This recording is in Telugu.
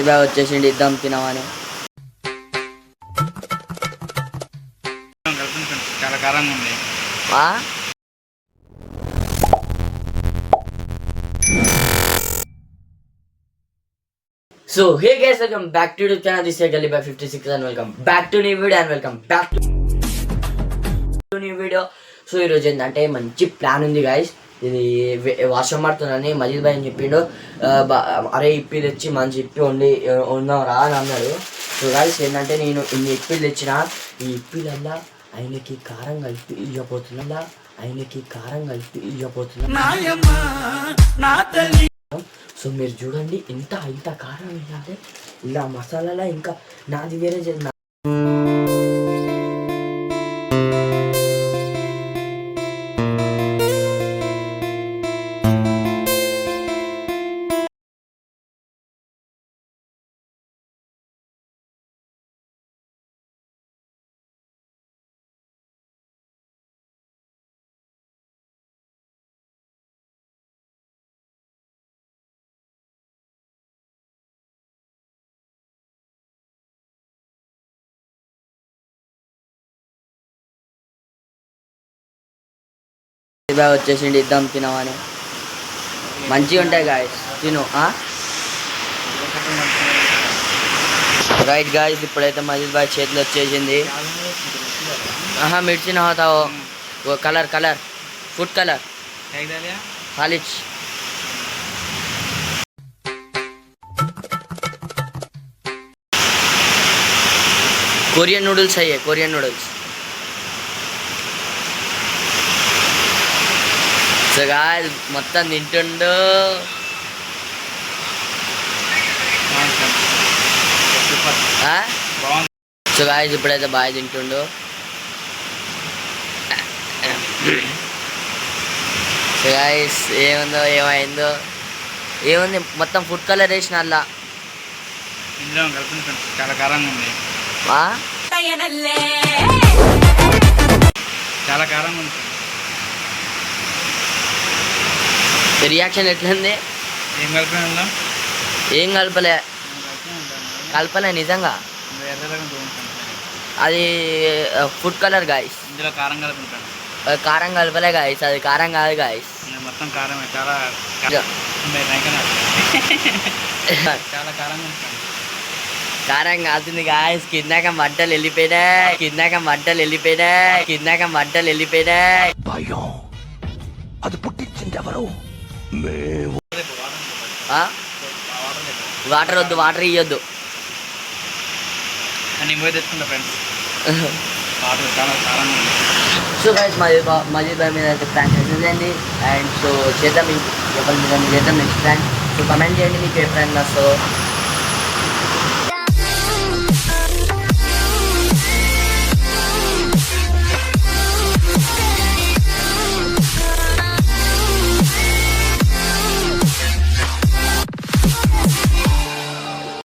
బ్యాగ్ వచ్చేసిండి, ఇద్దాం తినమని. చాలా కారంగా ఉంది. So hey guys, welcome back to YouTube channel. This is Gully boy 56 and welcome back to new video and welcome back to new video. So ఈరోజు ఏంటంటే మంచి ప్లాన్ ఉంది గైస్. ఇది వర్షం పడుతుందని మజీద్ భాయ్ అని చెప్పిండు. అరే ఇప్పి తెచ్చి మంచి ఇప్పి ఉందాం రా అని అన్నాడు. సో గైస్ ఏంటంటే నేను ఇన్ని ఇప్పిలు తెచ్చిన, ఈ ఇప్పిలల్లా ఆయనకి కారం కలిపి ఇవ్వబోతున్నా. సో మీరు చూడండి, ఇంత కారం వేయాలి ఇలా మసాలాలో. ఇంకా నాది వేరే బ్యాగ్ వచ్చేసిండి, ఇద్దాం తినమని. మంచిగా ఉంటాయి గాయస్, తిను. రైట్ గాయస్, ఇప్పుడైతే మజీద్ భాయ్ చేతిలో వచ్చేసింది. మిర్చి నవ్వుతావు కలర్ ఫుడ్ కలర్ హాలిచ్. కొరియన్ నూడిల్స్ అయ్యే, కొరియన్ నూడిల్స్. సో గాయస్ మొత్తం తింటుండు. సో గాయస్ ఇప్పుడైతే బాగా తింటుండు. సో గాయస్ ఏమైందో ఏముంది, మొత్తం ఫుడ్ కలర్ వేసిన అలా. చాలా కారంగా ఉంది. చాలా కారంగా ఉంది. రియాక్షన్ ఎట్లుంది? ఏం కలపలే నిజంగా. అది ఫుడ్ కలర్ గాయస్. కారం కలపలే గాయస్, అది కారం కాదు గాయస్. మొత్తం కారమే. చాలా కారం కాల్తుంది గాయస్. కిందాక మంటలు వెళ్ళిపోయినాయి. అది పుట్టించింది ఎవరు? వాటర్ వద్దు, వాటర్ ఇవ్వద్దు. సో గైస్ మజీద్ భాయ్ మీద అయితే ప్లాన్ చేసేదండి. అండ్ సో చేద్దాం, ఎవరి మీద చేద్దాం నెక్స్ట్ ప్లాన్. సో కమెంట్ చేయండి మీకు ఏ ప్లాన్ వస్తుందో.